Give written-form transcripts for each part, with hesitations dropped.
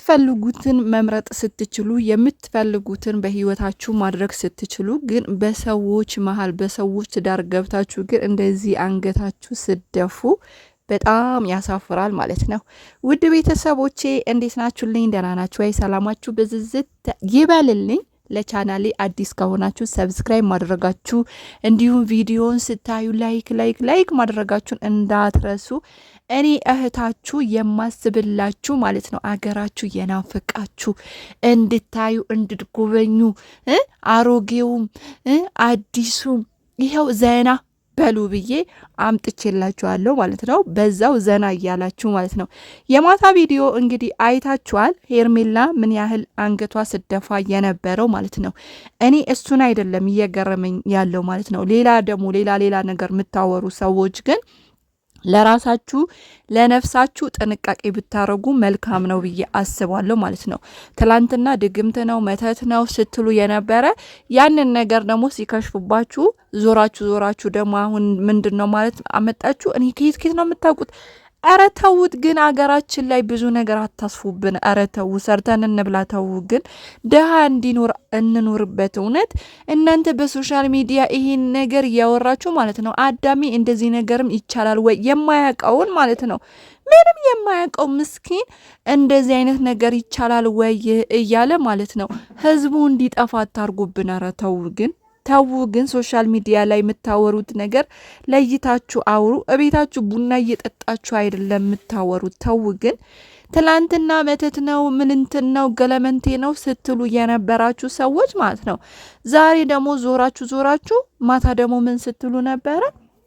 የምትፈልጉትን መምረጥ ስትችሉ የምትፈልጉትን በህይወታችሁ ማድረግ ስትችሉ ግን በሰዎች መሀል በሰዎች ዳር ገብታችሁ ግን እንደዚህ አንገታችሁ ስደፉ በጣም ያሳፍራል ማለት ነው። ውድ ቤተሰቦቼ እንዴት ናችሁልኝ? ደህና ናችሁ ወይ? ሰላማችሁ ብዝዝት ይበልልኝ። ለቻናሌ አዲስ ከሆናችሁ ሰብስክራይብ ማድረጋችሁ እንዲሁም ቪዲዮን ስታዩ ላይክ ማድረጋችሁን እንዳትረሱ። እኔ እህታችሁ የማስብላችሁ ማለት ነው። አገራችሁ የናፈቃችሁ እንድታዩ እንድትጎበኙ አሮጌውም አዲሱም ይኸው ዘና በሉ ብዬ አምጥቼላችኋለሁ ማለት ነው። በዛው ዘና እያላችሁ ማለት ነው። የማታ ቪዲዮ እንግዲህ አይታችኋል። ሄርሜላ ምን ያህል አንገቷ ስደፋ የነበረው ማለት ነው። እኔ እሱን አይደለም እየገረመኝ ያለው ማለት ነው። ሌላ ደግሞ ሌላ ነገር የምታወሩ ሰዎች ግን ለራሳችሁ ለነፍሳችሁ ጥንቃቄ ብታረጉ መልካም ነው ብዬ አስባለሁ ማለት ነው። ትላንትና ድግምት ነው መተት ነው ስትሉ የነበረ ያንን ነገር ደግሞ ሲከሽፉባችሁ ዞራችሁ ደግሞ አሁን ምንድነው ማለት አመጣችሁ። እኔ ከየት ነው የምታውቁት? አረ ተውት ግን አገራችን ላይ ብዙ ነገር አታስፉብን። አረ ተው ሰርተን እንብላ። ተው ግን ደሃ እንዲኖር እንኖርበት። እውነት እናንተ በሶሻል ሚዲያ ይሄን ነገር እያወራችሁ ማለት ነው። አዳሚ እንደዚህ ነገርም ይቻላል ወይ? የማያውቀውን ማለት ነው ምንም የማያውቀው ምስኪን እንደዚህ አይነት ነገር ይቻላል ወይ እያለ ማለት ነው ህዝቡ እንዲጠፋ አታርጉብን። አረ ተው ግን ሶሻል ሚዲያ ላይ የምታወሩት ነገር ለይታችሁ አውሩ። እቤታችሁ ቡና እየጠጣችሁ አይደለም የምታወሩት። ተው ግን ትላንትና መተት ነው ምንንትን ነው ገለመንቴ ነው ስትሉ የነበራችሁ ሰዎች ማለት ነው ዛሬ ደግሞ ዞራችሁ ማታ ደግሞ ምን ስትሉ ነበረ?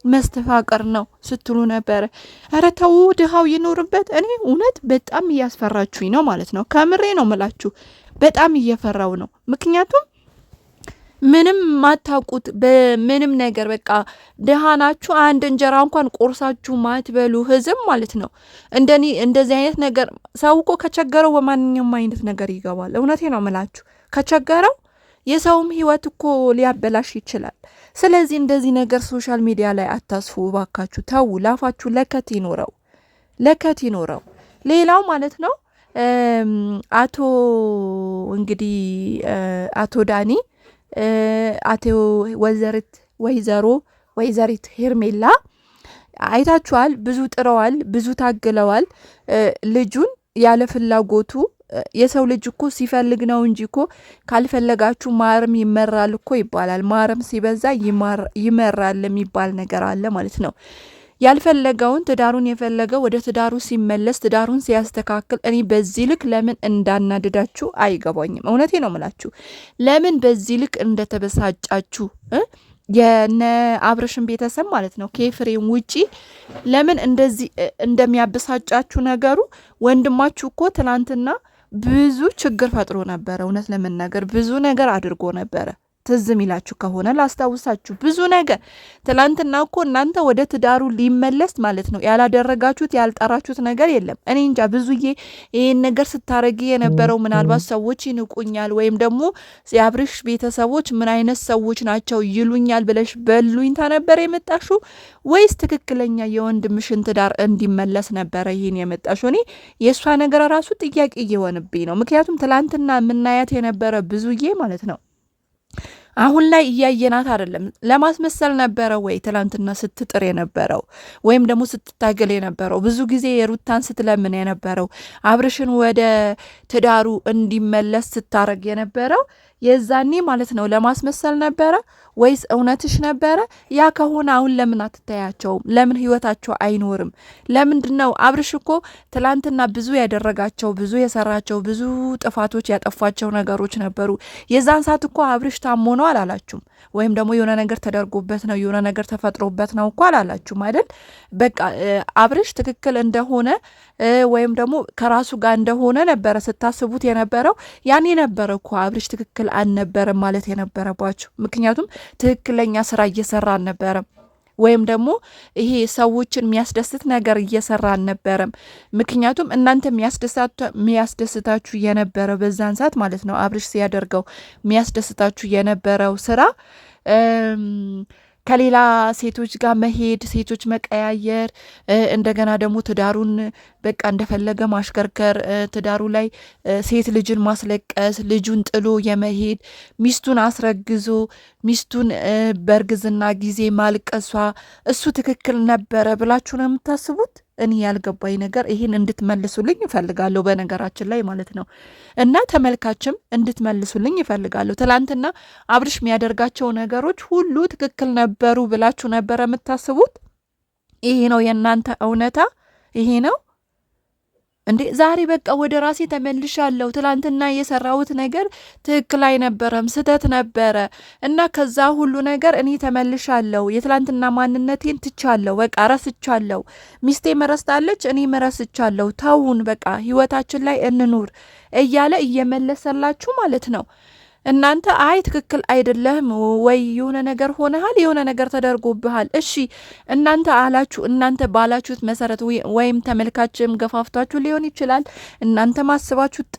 መስተፋቀር ነው ስትሉ ነበረ። ኧረ ተው ድሃው ይኖርበት። እኔ እውነት በጣም እያስፈራችሁኝ ነው ማለት ነው። ከምሬ ነው ምላችሁ። በጣም እየፈራው ነው። ምክንያቱም ምንም ማታውቁት በምንም ነገር በቃ ደሃ ናችሁ። አንድ እንጀራ እንኳን ቆርሳችሁ ማትበሉ ህዝብ ማለት ነው። እንደዚህ አይነት ነገር ሰው እኮ ከቸገረው በማንኛውም አይነት ነገር ይገባል። እውነቴ ነው ምላችሁ። ከቸገረው የሰውም ህይወት እኮ ሊያበላሽ ይችላል። ስለዚህ እንደዚህ ነገር ሶሻል ሚዲያ ላይ አታስፉ ባካችሁ። ተው፣ ላፋችሁ ለከት ይኖረው። ሌላው ማለት ነው አቶ ዳኒ አቶ ወይዘሪት ሄርሜላ አይታችኋል። ብዙ ጥረዋል፣ ብዙ ታግለዋል። ልጁን ያለ ፍላጎቱ የሰው ልጅ እኮ ሲፈልግ ነው እንጂ እኮ ካልፈለጋችሁ ማርም ይመራል እኮ ይባላል። ማርም ሲበዛ ይመራል የሚባል ነገር አለ ማለት ነው። ያልፈለገውን ትዳሩን የፈለገው ወደ ትዳሩ ሲመለስ ትዳሩን ሲያስተካክል እኔ በዚህ ልክ ለምን እንዳናደዳችሁ አይገባኝም። እውነቴ ነው ምላችሁ። ለምን በዚህ ልክ እንደተበሳጫችሁ የነ አብርሽን ቤተሰብ ማለት ነው ከኤፍሬም ውጪ ለምን እንደዚህ እንደሚያበሳጫችሁ ነገሩ። ወንድማችሁ እኮ ትናንትና ብዙ ችግር ፈጥሮ ነበረ። እውነት ለመናገር ብዙ ነገር አድርጎ ነበረ። ትዝም ይላችሁ ከሆነ ላስታውሳችሁ ብዙ ነገር ትላንትና እኮ እናንተ ወደ ትዳሩ ሊመለስ ማለት ነው ያላደረጋችሁት ያልጠራችሁት ነገር የለም። እኔ እንጃ ብዙዬ ይሄን ነገር ስታረጊ የነበረው ምናልባት ሰዎች ይንቁኛል ወይም ደግሞ የአብርሽ ቤተሰቦች ምን አይነት ሰዎች ናቸው ይሉኛል ብለሽ በሉኝታ ነበር የመጣሹ ወይስ ትክክለኛ የወንድምሽን ትዳር እንዲመለስ ነበረ ይሄን የመጣሹ? እኔ የእሷ ነገር ራሱ ጥያቄ እየሆንብኝ ነው። ምክንያቱም ትላንትና የምናያት የነበረ ብዙዬ ማለት ነው አሁን ላይ እያየናት አይደለም። ለማስመሰል ነበረ ወይ ትላንትና ስትጥር የነበረው ወይም ደግሞ ስትታገል የነበረው ብዙ ጊዜ የሩታን ስትለምን የነበረው አብርሽን ወደ ትዳሩ እንዲመለስ ስታረግ የነበረው የዛኔ ማለት ነው ለማስመሰል ነበረ ወይስ እውነትሽ ነበረ? ያ ከሆነ አሁን ለምን አትታያቸውም? ለምን ህይወታቸው አይኖርም? ለምንድነው? አብርሽ እኮ ትላንትና ብዙ ያደረጋቸው ብዙ የሰራቸው ብዙ ጥፋቶች ያጠፋቸው ነገሮች ነበሩ። የዛን ሰዓት እኮ አብርሽ ታሞ ነው አላላችሁም? ወይም ደግሞ የሆነ ነገር ተደርጎበት ነው የሆነ ነገር ተፈጥሮበት ነው እኮ አላላችሁም አይደል? በቃ አብርሽ ትክክል እንደሆነ ወይም ደግሞ ከራሱ ጋር እንደሆነ ነበረ ስታስቡት የነበረው። ያኔ ነበረ እኮ አብርሽ ትክክል አልነበረም ማለት የነበረባችሁ። ምክንያቱም ትክክለኛ ስራ እየሰራ አልነበረም ወይም ደግሞ ይሄ ሰዎችን የሚያስደስት ነገር እየሰራ አልነበረም። ምክንያቱም እናንተ የሚያስደስታችሁ የነበረ በዛን ሰዓት ማለት ነው አብርሽ ሲያደርገው የሚያስደስታችሁ የነበረው ስራ ከሌላ ሴቶች ጋር መሄድ፣ ሴቶች መቀያየር፣ እንደገና ደግሞ ትዳሩን በቃ እንደፈለገ ማሽከርከር፣ ትዳሩ ላይ ሴት ልጅን ማስለቀስ፣ ልጁን ጥሎ የመሄድ፣ ሚስቱን አስረግዞ ሚስቱን በእርግዝና ጊዜ ማልቀሷ እሱ ትክክል ነበረ ብላችሁ ነው የምታስቡት? እኔ ያልገባኝ ነገር ይህን እንድትመልሱልኝ ይፈልጋለሁ፣ በነገራችን ላይ ማለት ነው። እና ተመልካችም እንድትመልሱልኝ ይፈልጋለሁ። ትላንትና አብርሽ የሚያደርጋቸው ነገሮች ሁሉ ትክክል ነበሩ ብላችሁ ነበረ የምታስቡት? ይሄ ነው የእናንተ እውነታ? ይሄ ነው እንዴ? ዛሬ በቃ ወደ ራሴ ተመልሻለሁ። ትላንትና የሰራሁት ነገር ትክክል አይነበረም፣ ስህተት ነበረ እና ከዛ ሁሉ ነገር እኔ ተመልሻለሁ። የትላንትና ማንነቴን ትቻለሁ፣ በቃ ረስቻለሁ። ሚስቴ መረስታለች፣ እኔ መረስቻለሁ። ተውን በቃ ህይወታችን ላይ እንኑር እያለ እየመለሰላችሁ ማለት ነው። እናንተ አይ ትክክል አይደለህም ወይ የሆነ ነገር ሆነሃል፣ የሆነ ነገር ተደርጎብሃል። እሺ እናንተ አላችሁ፣ እናንተ ባላችሁት መሰረት ወይም ተመልካችም ገፋፍቷችሁ ሊሆን ይችላል፣ እናንተ ማስባችሁት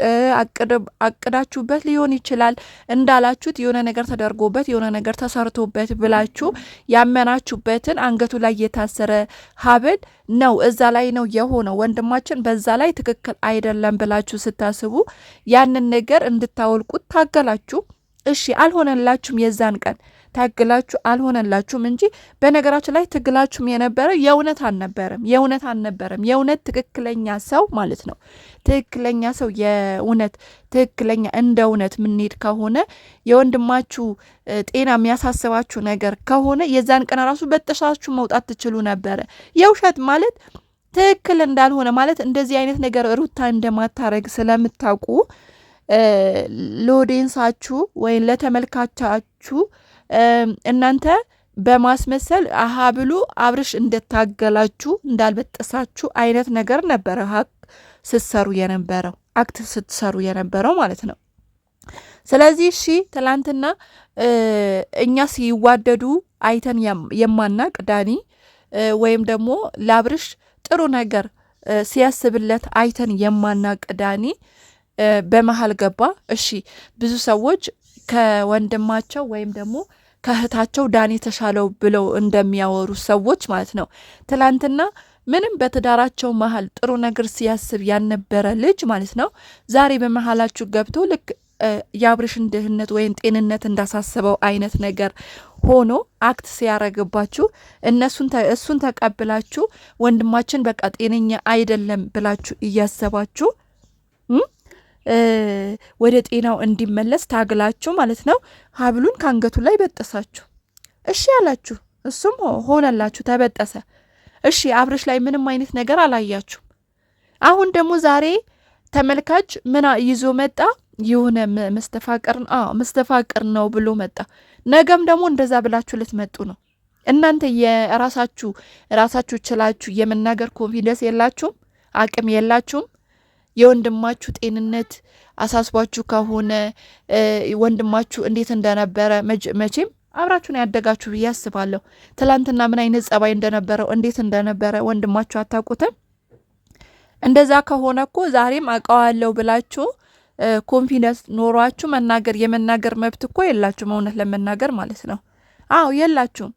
አቅዳችሁበት ሊሆን ይችላል። እንዳላችሁት የሆነ ነገር ተደርጎበት የሆነ ነገር ተሰርቶበት ብላችሁ ያመናችሁበትን አንገቱ ላይ የታሰረ ሀብል ነው እዛ ላይ ነው የሆነው። ወንድማችን በዛ ላይ ትክክል አይደለም ብላችሁ ስታስቡ ያንን ነገር እንድታወልቁት ታገላችሁ። እሺ አልሆነላችሁም፣ የዛን ቀን ታግላችሁ አልሆነላችሁም እንጂ በነገራችን ላይ ትግላችሁም የነበረ የእውነት አልነበረም። የእውነት ትክክለኛ ሰው ማለት ነው። ትክክለኛ ሰው የእውነት ትክክለኛ እንደ እውነት ምንሄድ ከሆነ የወንድማችሁ ጤና የሚያሳስባችሁ ነገር ከሆነ የዛን ቀን ራሱ በጥሳችሁ መውጣት ትችሉ ነበረ። የውሸት ማለት ትክክል እንዳልሆነ ማለት እንደዚህ አይነት ነገር ሩታ እንደማታረግ ስለምታውቁ ለኦዲየንሳችሁ ወይም ለተመልካቻችሁ እናንተ በማስመሰል ሀብሉ አብርሽ እንደታገላችሁ እንዳልበጠሳችሁ አይነት ነገር ነበረ አክት ስትሰሩ የነበረው ማለት ነው። ስለዚህ እሺ ትላንትና እኛ ሲዋደዱ አይተን የማናቅ ዳኒ ወይም ደግሞ ለአብርሽ ጥሩ ነገር ሲያስብለት አይተን የማናቅ ዳኒ በመሀል ገባ። እሺ ብዙ ሰዎች ከወንድማቸው ወይም ደግሞ ከእህታቸው ዳኒ ተሻለው ብለው እንደሚያወሩ ሰዎች ማለት ነው። ትላንትና ምንም በትዳራቸው መሀል ጥሩ ነገር ሲያስብ ያልነበረ ልጅ ማለት ነው ዛሬ በመሀላችሁ ገብቶ ልክ የአብርሽን ድህነት ወይም ጤንነት እንዳሳስበው አይነት ነገር ሆኖ አክት ሲያረግባችሁ እሱን ተቀብላችሁ ወንድማችን በቃ ጤነኛ አይደለም ብላችሁ እያሰባችሁ ወደ ጤናው እንዲመለስ ታግላችሁ ማለት ነው ሀብሉን ከአንገቱ ላይ በጠሳችሁ። እሺ ያላችሁ እሱም ሆነላችሁ፣ ተበጠሰ። እሺ አብርሽ ላይ ምንም አይነት ነገር አላያችሁ። አሁን ደግሞ ዛሬ ተመልካች ምን ይዞ መጣ? የሆነ መስተፋቅር ነው ብሎ መጣ። ነገም ደግሞ እንደዛ ብላችሁ ልትመጡ ነው። እናንተ ራሳችሁ ችላችሁ የመናገር ኮንፊደንስ የላችሁም፣ አቅም የላችሁም። የወንድማችሁ ጤንነት አሳስቧችሁ ከሆነ ወንድማችሁ እንዴት እንደነበረ መቼም አብራችሁ ነው ያደጋችሁ ብዬ አስባለሁ። ትላንትና ምን አይነት ጸባይ እንደነበረው እንዴት እንደነበረ ወንድማችሁ አታውቁትም? እንደዛ ከሆነ እኮ ዛሬም አውቀዋለሁ ብላችሁ ኮንፊደንስ ኖሯችሁ የመናገር መብት እኮ የላችሁም፣ እውነት ለመናገር ማለት ነው። አዎ የላችሁም።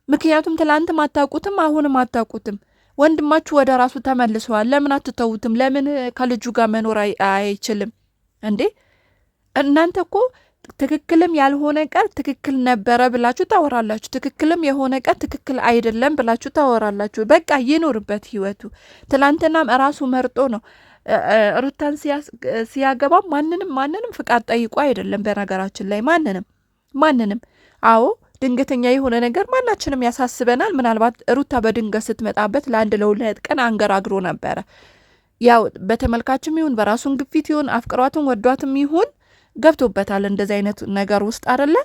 ምክንያቱም ትላንትም አታውቁትም፣ አሁንም አታውቁትም። ወንድማችሁ ወደ ራሱ ተመልሰዋል። ለምን አትተውትም? ለምን ከልጁ ጋር መኖር አይችልም እንዴ? እናንተ እኮ ትክክልም ያልሆነ ቀን ትክክል ነበረ ብላችሁ ታወራላችሁ። ትክክልም የሆነ ቀን ትክክል አይደለም ብላችሁ ታወራላችሁ። በቃ ይኖርበት ህይወቱ። ትላንትናም ራሱ መርጦ ነው ሩታን ሲያገባ ማንንም ፍቃድ ጠይቆ አይደለም። በነገራችን ላይ ማንንም አዎ ድንገተኛ የሆነ ነገር ማናችንም ያሳስበናል። ምናልባት ሩታ በድንገት ስትመጣበት ለአንድ ለሁለት ቀን አንገራግሮ ነበረ። ያው በተመልካችም ይሁን በራሱን ግፊት ይሁን አፍቅሯትም ወዷትም ይሁን ገብቶበታል እንደዚህ አይነት ነገር ውስጥ አይደለ?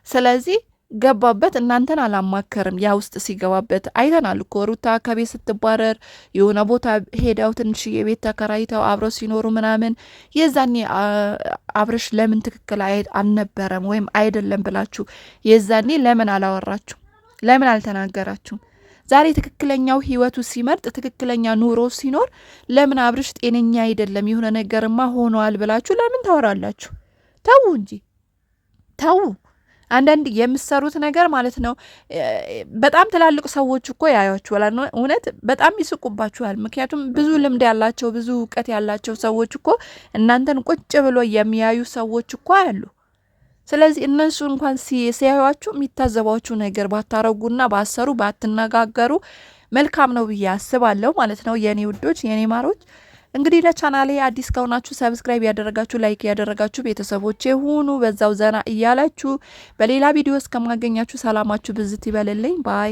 ስለዚህ ገባበት። እናንተን አላማከርም። ያ ውስጥ ሲገባበት አይተናል እኮ ሩታ ከቤት ስትባረር የሆነ ቦታ ሄደው ትንሽ የቤት ተከራይተው አብረው ሲኖሩ ምናምን የዛኔ አብርሽ ለምን ትክክል አልነበረም ወይም አይደለም ብላችሁ የዛኔ ለምን አላወራችሁ? ለምን አልተናገራችሁም? ዛሬ ትክክለኛው ህይወቱ ሲመርጥ ትክክለኛ ኑሮ ሲኖር ለምን አብርሽ ጤነኛ አይደለም የሆነ ነገርማ ሆኗል ብላችሁ ለምን ታወራላችሁ? ተው እንጂ ተው። አንዳንድ የምትሰሩት ነገር ማለት ነው በጣም ትላልቅ ሰዎች እኮ ያያችኋል። እውነት በጣም ይስቁባችኋል። ምክንያቱም ብዙ ልምድ ያላቸው ብዙ እውቀት ያላቸው ሰዎች እኮ እናንተን ቁጭ ብሎ የሚያዩ ሰዎች እኮ አሉ። ስለዚህ እነሱ እንኳን ሲያዩዋችሁ የሚታዘቧችሁ ነገር ባታረጉና ባሰሩ ባትነጋገሩ መልካም ነው ብዬ አስባለሁ ማለት ነው። የኔ ውዶች የኔ ማሮች እንግዲህ ለቻናሌ አዲስ ከሆናችሁ ሰብስክራይብ ያደረጋችሁ ላይክ ያደረጋችሁ ቤተሰቦቼ ሁኑ። በዛው ዘና እያላችሁ በሌላ ቪዲዮ እስከማገኛችሁ ሰላማችሁ ብዝት ይበልልኝ ባይ